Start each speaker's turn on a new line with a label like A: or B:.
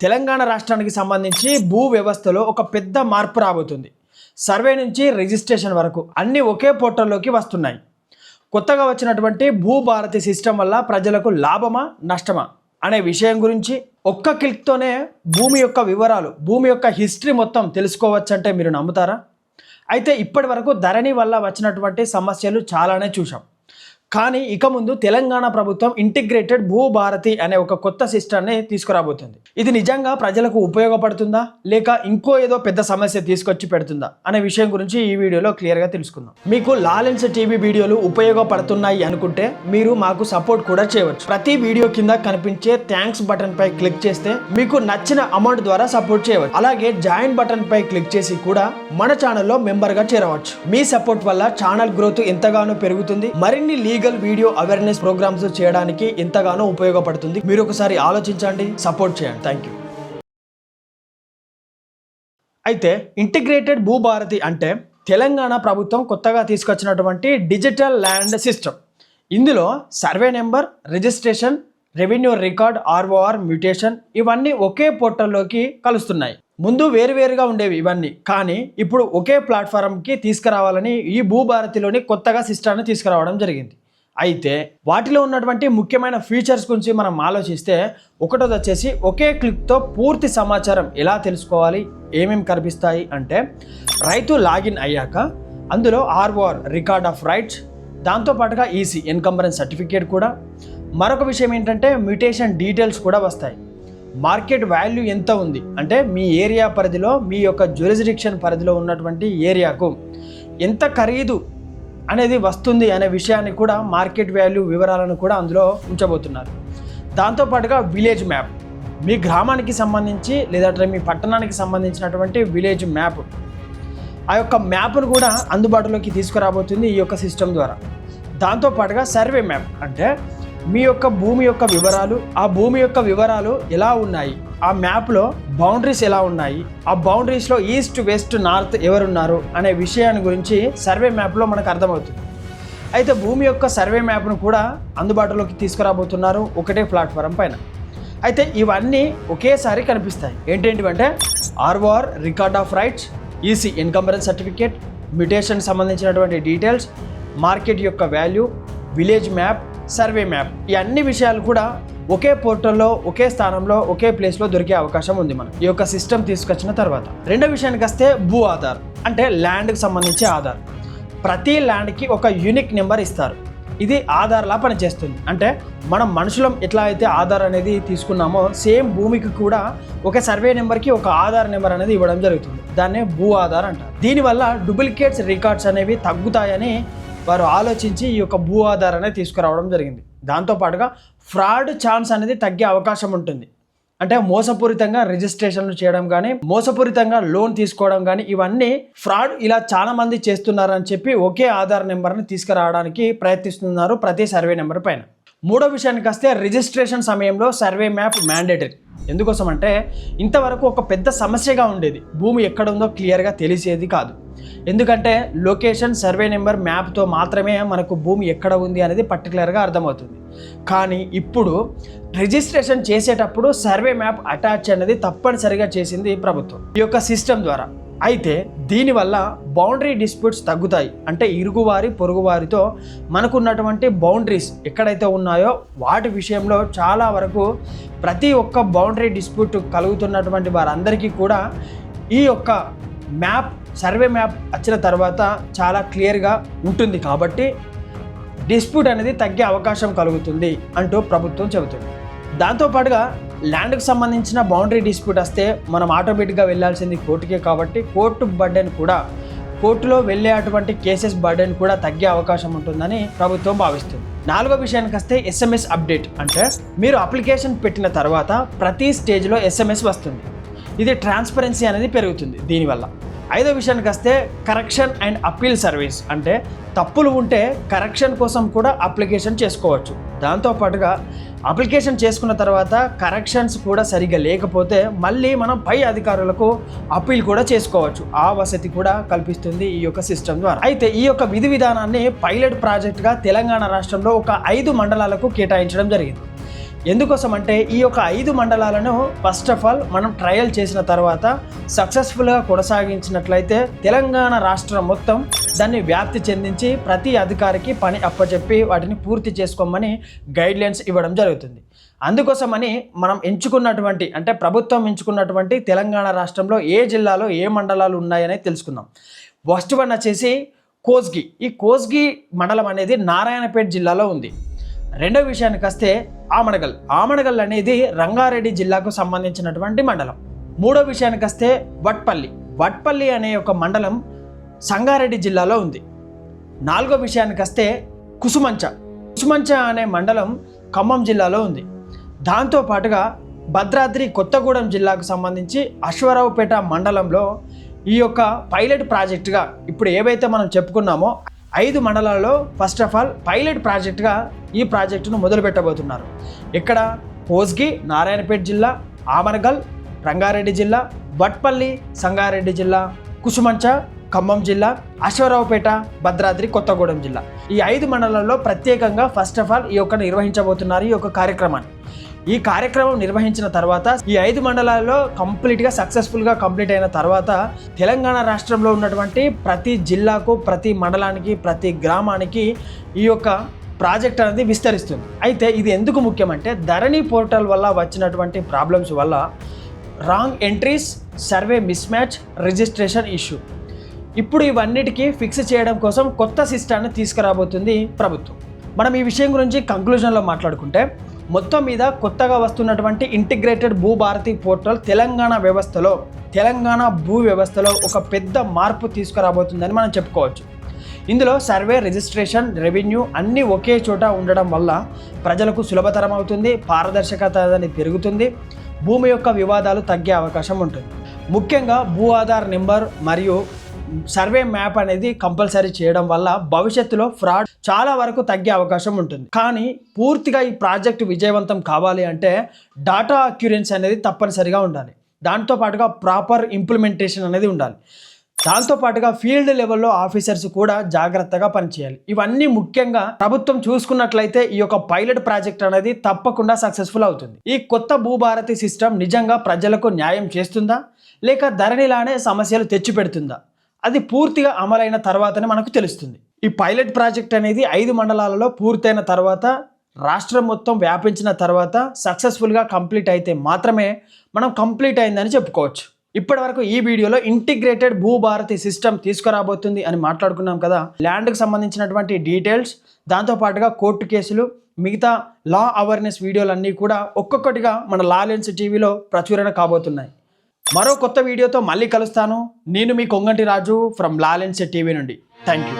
A: తెలంగాణ రాష్ట్రానికి సంబంధించి భూ వ్యవస్థలో ఒక పెద్ద మార్పు రాబోతుంది. సర్వే నుంచి రిజిస్ట్రేషన్ వరకు అన్నీ ఒకే పోర్టల్లోకి వస్తున్నాయి. కొత్తగా వచ్చినటువంటి భూభారతి సిస్టమ్ వల్ల ప్రజలకు లాభమా నష్టమా అనే విషయం గురించి ఒక్క క్లిక్తోనే భూమి యొక్క వివరాలు, భూమి యొక్క హిస్టరీ మొత్తం తెలుసుకోవచ్చంటే మీరు నమ్ముతారా? అయితే ఇప్పటి వరకు ధరణి వల్ల వచ్చినటువంటి సమస్యలు చాలానే చూసాం. కానీ ఇక ముందు తెలంగాణ ప్రభుత్వం ఇంటిగ్రేటెడ్ భూభారతి అనే ఒక కొత్త సిస్టమ్ని తీసుకురాబోతుంది. ఇది నిజంగా ప్రజలకు ఉపయోగపడుతుందా లేక ఇంకో ఏదో పెద్ద సమస్య తీసుకొచ్చి పెడుతుందా అనే విషయం గురించి ఈ వీడియోలో క్లియర్గా తెలుసుకుందాం. మీకు లాలెన్స్ టీవీ వీడియోలు ఉపయోగపడుతున్నాయి అనుకుంటే మీరు మాకు సపోర్ట్ కూడా చేయవచ్చు. ప్రతి వీడియో కింద కనిపించే థ్యాంక్స్ బటన్ పై క్లిక్ చేస్తే మీకు నచ్చిన అమౌంట్ ద్వారా సపోర్ట్ చేయవచ్చు. అలాగే జాయిన్ బటన్ పై క్లిక్ చేసి కూడా మన ఛానల్లో మెంబర్గా చేరవచ్చు. మీ సపోర్ట్ వల్ల ఛానల్ గ్రోత్ ఎంతగానో పెరుగుతుంది. మరిన్ని లీగల్ వీడియో అవేర్నెస్ ప్రోగ్రామ్స్ చేయడానికి ఎంతగానో ఉపయోగపడుతుంది. మీరు ఒకసారి ఆలోచించండి, సపోర్ట్ చేయండి. Thank you. అయితే ఇంటిగ్రేటెడ్ భూభారతి అంటే తెలంగాణ ప్రభుత్వం కొత్తగా తీసుకొచ్చినటువంటి డిజిటల్ ల్యాండ్ సిస్టమ్. ఇందులో survey number, registration, revenue record, ROR, mutation ఇవన్నీ ఒకే పోర్టల్లోకి కలుస్తున్నాయి. ముందు వేరువేరుగా ఉండేవి ఇవన్నీ, కానీ ఇప్పుడు ఒకే ప్లాట్ఫారంకి తీసుకురావాలని ఈ భూభారతిలోని కొత్తగా సిస్టాన్ని తీసుకురావడం జరిగింది. అయితే వాటిలో ఉన్నటువంటి ముఖ్యమైన ఫీచర్స్ గురించి మనం ఆలోచిస్తే ఒకటోది వచ్చేసి ఒకే క్లిక్తో పూర్తి సమాచారం ఎలా తెలుసుకోవాలి, ఏమేమి కనిపిస్తాయి అంటే రైతు లాగిన్ అయ్యాక అందులో ఆర్ఓఆర్ రికార్డ్ ఆఫ్ రైట్స్, దాంతోపాటుగా ఈసీ ఎన్కంబరెన్స్ సర్టిఫికేట్ కూడా. మరొక విషయం ఏంటంటే మ్యూటేషన్ డీటెయిల్స్ కూడా వస్తాయి. మార్కెట్ వాల్యూ ఎంత ఉంది అంటే మీ ఏరియా పరిధిలో, మీ యొక్క జ్యూరిస్డిక్షన్ పరిధిలో ఉన్నటువంటి ఏరియాకు ఎంత ఖరీదు అనేది వస్తుంది అనే విషయాన్ని కూడా, మార్కెట్ వాల్యూ వివరాలను కూడా అందులో ఉంచబోతున్నారు. దాంతోపాటుగా విలేజ్ మ్యాప్, మీ గ్రామానికి సంబంధించి లేదంటే మీ పట్టణానికి సంబంధించినటువంటి విలేజ్ మ్యాప్, ఆ యొక్క మ్యాప్ను కూడా అందుబాటులోకి తీసుకురాబోతుంది ఈ యొక్క సిస్టమ్ ద్వారా. దాంతోపాటుగా సర్వే మ్యాప్ అంటే మీ యొక్క భూమి యొక్క వివరాలు, ఆ భూమి యొక్క వివరాలు ఎలా ఉన్నాయి, ఆ మ్యాప్లో బౌండరీస్ ఎలా ఉన్నాయి, ఆ బౌండరీస్లో ఈస్ట్, వెస్ట్, నార్త్ ఎవరున్నారు అనే విషయాన్ని గురించి సర్వే మ్యాప్లో మనకు అర్థమవుతుంది. అయితే భూమి యొక్క సర్వే మ్యాప్ను కూడా అందుబాటులోకి తీసుకురాబోతున్నారు ఒకటే ప్లాట్ఫారం పైన. అయితే ఇవన్నీ ఒకేసారి కనిపిస్తాయి. ఏంటంటే ROR record of rights, EC encumbrance certificate, mutation సంబంధించినటువంటి డీటెయిల్స్, మార్కెట్ యొక్క value, village map, survey map, ఈ అన్ని విషయాలు కూడా ఒకే పోర్టల్లో, ఒకే స్థానంలో, ఒకే ప్లేస్లో దొరికే అవకాశం ఉంది మనం ఈ యొక్క సిస్టమ్ తీసుకొచ్చిన తర్వాత. రెండో విషయానికి వస్తే భూ ఆధార్ అంటే ల్యాండ్కి సంబంధించి ఆధార్. ప్రతి ల్యాండ్కి ఒక యూనిక్ నెంబర్ ఇస్తారు. ఇది ఆధార్లా పనిచేస్తుంది. అంటే మనం మనుషులం ఎట్లా అయితే ఆధార్ అనేది తీసుకున్నామో సేమ్ భూమికి కూడా ఒక సర్వే నెంబర్కి ఒక ఆధార్ నెంబర్ అనేది ఇవ్వడం జరుగుతుంది. దాన్నే భూ ఆధార్ అంటారు. దీనివల్ల డూప్లికేట్స్ రికార్డ్స్ అనేవి తగ్గుతాయని వారు ఆలోచించి ఈ యొక్క భూ ఆధార్ అనేది తీసుకురావడం జరిగింది. దాంతోపాటుగా ఫ్రాడ్ ఛాన్స్ అనేది తగ్గే అవకాశం ఉంటుంది. అంటే మోసపూరితంగా రిజిస్ట్రేషన్లు చేయడం కానీ, మోసపూరితంగా లోన్ తీసుకోవడం కానీ, ఇవన్నీ ఫ్రాడ్ ఇలా చాలా మంది చేస్తున్నారని చెప్పి ఒకే ఆధార్ నెంబర్ని తీసుకురావడానికి ప్రయత్నిస్తున్నారు ప్రతి సర్వే నెంబర్ పైన. మూడో విషయానికి వస్తే రిజిస్ట్రేషన్ సమయంలో సర్వే మ్యాప్ మ్యాండేటరీ. ఎందుకోసం అంటే ఇంతవరకు ఒక పెద్ద సమస్యగా ఉండేది, భూమి ఎక్కడ ఉందో క్లియర్గా తెలిసేది కాదు. ఎందుకంటే లొకేషన్, సర్వే నెంబర్, మ్యాప్తో మాత్రమే మనకు భూమి ఎక్కడ ఉంది అనేది పర్టికులర్గా అర్థమవుతుంది. కానీ ఇప్పుడు రిజిస్ట్రేషన్ చేసేటప్పుడు సర్వే మ్యాప్ అటాచ్ అనేది తప్పనిసరిగా చేసింది ప్రభుత్వం ఈ యొక్క సిస్టమ్ ద్వారా. అయితే దీనివల్ల బౌండరీ డిస్ప్యూట్స్ తగ్గుతాయి. అంటే ఇరుగువారి, పొరుగువారితో మనకున్నటువంటి బౌండరీస్ ఎక్కడైతే ఉన్నాయో వాటి విషయంలో చాలా వరకు ప్రతి ఒక్క బౌండరీ డిస్ప్యూట్ కలుగుతున్నటువంటి వారందరికీ కూడా ఈ యొక్క మ్యాప్, సర్వే మ్యాప్ వచ్చిన తర్వాత చాలా క్లియర్గా ఉంటుంది. కాబట్టి డిస్ప్యూట్ అనేది తగ్గే అవకాశం కలుగుతుంది అంటూ ప్రభుత్వం చెబుతుంది. దాంతోపాటుగా ల్యాండ్కి సంబంధించిన బౌండరీ డిస్ప్యూట్ వస్తే మనం ఆటోమేటిక్గా వెళ్ళాల్సింది కోర్టుకే. కాబట్టి కోర్టు బర్డెన్ కూడా, కోర్టులో వెళ్ళే అటువంటి కేసెస్ బర్డెన్ కూడా తగ్గే అవకాశం ఉంటుందని ప్రభుత్వం భావిస్తుంది. నాలుగో విషయానికి వస్తే ఎస్ఎంఎస్ అప్డేట్ అంటే మీరు అప్లికేషన్ పెట్టిన తర్వాత ప్రతి స్టేజ్లో ఎస్ఎంఎస్ వస్తుంది. ఇది ట్రాన్స్పరెన్సీ అనేది పెరుగుతుంది దీనివల్ల. ఐదో విషయానికి వస్తే కరెక్షన్ అండ్ అప్పీల్ సర్వీస్ అంటే తప్పులు ఉంటే కరెక్షన్ కోసం కూడా అప్లికేషన్ చేసుకోవచ్చు. దాంతోపాటుగా అప్లికేషన్ చేసుకున్న తర్వాత కరెక్షన్స్ కూడా సరిగ్గా లేకపోతే మళ్ళీ మనం పై అధికారులకు అప్పీల్ కూడా చేసుకోవచ్చు. ఆ వసతి కూడా కల్పిస్తుంది ఈ యొక్క సిస్టమ్ ద్వారా. అయితే ఈ యొక్క విధి విధానాన్ని పైలట్ ప్రాజెక్ట్గా తెలంగాణ రాష్ట్రంలో ఒక 5 మండలాలకు కేటాయించడం జరిగింది. ఎందుకోసం అంటే ఈ యొక్క 5 మండలాలను ఫస్ట్ ఆఫ్ ఆల్ మనం ట్రయల్ చేసిన తర్వాత సక్సెస్ఫుల్గా కొనసాగించినట్లయితే తెలంగాణ రాష్ట్రం మొత్తం దాన్ని వ్యాప్తి చెందించి ప్రతి అధికారికి పని అప్పచెప్పి వాటిని పూర్తి చేసుకోమని గైడ్లైన్స్ ఇవ్వడం జరుగుతుంది. అందుకోసమని మనం ఎంచుకున్నటువంటి అంటే ప్రభుత్వం ఎంచుకున్నటువంటి తెలంగాణ రాష్ట్రంలో ఏ జిల్లాలో ఏ మండలాలు ఉన్నాయని తెలుసుకుందాం. ఫస్ట్ వన్ వచ్చేసి కోస్గి. ఈ కోస్గి మండలం అనేది నారాయణపేట జిల్లాలో ఉంది. రెండో విషయానికి వస్తే ఆమనగల్ అనేది రంగారెడ్డి జిల్లాకు సంబంధించినటువంటి మండలం. మూడో విషయానికి వస్తే వట్పల్లి అనే ఒక మండలం సంగారెడ్డి జిల్లాలో ఉంది. నాలుగో విషయానికి వస్తే కుసుమంచ అనే మండలం ఖమ్మం జిల్లాలో ఉంది. దాంతోపాటుగా భద్రాద్రి కొత్తగూడెం జిల్లాకు సంబంధించి అశ్వారావుపేట మండలంలో ఈ యొక్క పైలట్ ప్రాజెక్టుగా ఇప్పుడు ఏవైతే మనం చెప్పుకున్నామో 5 మండలాల్లో ఫస్ట్ ఆఫ్ ఆల్ పైలట్ ప్రాజెక్టుగా ఈ ప్రాజెక్టును మొదలు పెట్టబోతున్నారు. ఇక్కడ కోస్గి నారాయణపేట జిల్లా, ఆమనగల్ రంగారెడ్డి జిల్లా, వట్పల్లి సంగారెడ్డి జిల్లా, కుసుమంచ ఖమ్మం జిల్లా, అశ్వారావుపేట భద్రాద్రి కొత్తగూడెం జిల్లా. ఈ 5 మండలాల్లో ప్రత్యేకంగా ఫస్ట్ ఆఫ్ ఆల్ ఈ యొక్క నిర్వహించబోతున్నారు ఈ యొక్క కార్యక్రమాన్ని. ఈ కార్యక్రమం నిర్వహించిన తర్వాత ఈ 5 మండలాల్లో కంప్లీట్గా సక్సెస్ఫుల్గా కంప్లీట్ అయిన తర్వాత తెలంగాణ రాష్ట్రంలో ఉన్నటువంటి ప్రతి జిల్లాకు, ప్రతి మండలానికి, ప్రతి గ్రామానికి ఈ యొక్క ప్రాజెక్ట్ అనేది విస్తరిస్తుంది. అయితే ఇది ఎందుకు ముఖ్యమంటే ధరణి పోర్టల్ వల్ల వచ్చినటువంటి ప్రాబ్లమ్స్ వల్ల wrong entries, survey miss match, registration issue. ఇప్పుడు ఇవన్నిటికీ ఫిక్స్ చేయడం కోసం కొత్త సిస్టాన్ని తీసుకురాబోతుంది ప్రభుత్వం. మనం ఈ విషయం గురించి కంక్లూజన్లో మాట్లాడుకుంటే మొత్తం మీద కొత్తగా వస్తున్నటువంటి ఇంటిగ్రేటెడ్ భూభారతి పోర్టల్ తెలంగాణ భూ వ్యవస్థలో ఒక పెద్ద మార్పు తీసుకురాబోతుందని మనం చెప్పుకోవచ్చు. ఇందులో సర్వే, రిజిస్ట్రేషన్, రెవెన్యూ అన్నీ ఒకే చోట ఉండడం వల్ల ప్రజలకు సులభతరం అవుతుంది, పారదర్శకత అనేది పెరుగుతుంది, భూమి యొక్క వివాదాలు తగ్గే అవకాశం ఉంటుంది. ముఖ్యంగా భూ ఆధార్ నెంబర్ మరియు సర్వే మ్యాప్ అనేది కంపల్సరీ చేయడం వల్ల భవిష్యత్తులో ఫ్రాడ్ చాలా వరకు తగ్గే అవకాశం ఉంటుంది. కానీ పూర్తిగా ఈ ప్రాజెక్టు విజయవంతం కావాలి అంటే డాటా అక్యురెన్సీ అనేది తప్పనిసరిగా ఉండాలి. దాంతోపాటుగా ప్రాపర్ ఇంప్లిమెంటేషన్ అనేది ఉండాలి. దాంతోపాటుగా ఫీల్డ్ లెవెల్లో ఆఫీసర్స్ కూడా జాగ్రత్తగా పనిచేయాలి. ఇవన్నీ ముఖ్యంగా ప్రభుత్వం చూసుకున్నట్లయితే ఈ యొక్క పైలట్ ప్రాజెక్ట్ అనేది తప్పకుండా సక్సెస్ఫుల్ అవుతుంది. ఈ కొత్త భూభారతి సిస్టమ్ నిజంగా ప్రజలకు న్యాయం చేస్తుందా లేక ధరణిలానే సమస్యలు తెచ్చిపెడుతుందా? అది పూర్తిగా అమలైన తర్వాతనే మనకు తెలుస్తుంది. ఈ పైలట్ ప్రాజెక్ట్ అనేది 5 మండలాలలో పూర్తయిన తర్వాత రాష్ట్రం మొత్తం వ్యాపించిన తర్వాత సక్సెస్ఫుల్గా కంప్లీట్ అయితే మాత్రమే మనం కంప్లీట్ అయిందని చెప్పుకోవచ్చు. ఇప్పటి వరకు ఈ వీడియోలో ఇంటిగ్రేటెడ్ భూభారతి సిస్టమ్ తీసుకురాబోతుంది అని మాట్లాడుకున్నాం కదా. ల్యాండ్కి సంబంధించినటువంటి డీటెయిల్స్, దాంతోపాటుగా కోర్టు కేసులు, మిగతా లా అవేర్నెస్ వీడియోలన్నీ కూడా ఒక్కొక్కటిగా మన లా లెన్స్ టీవీలో ప్రచురణ కాబోతున్నాయి. మరో కొత్త వీడియోతో మళ్ళీ కలుస్తాను. నేను మీ కొంగంటి రాజు ఫ్రమ్ లా లెన్స్ టీవీ నుండి. Thank you.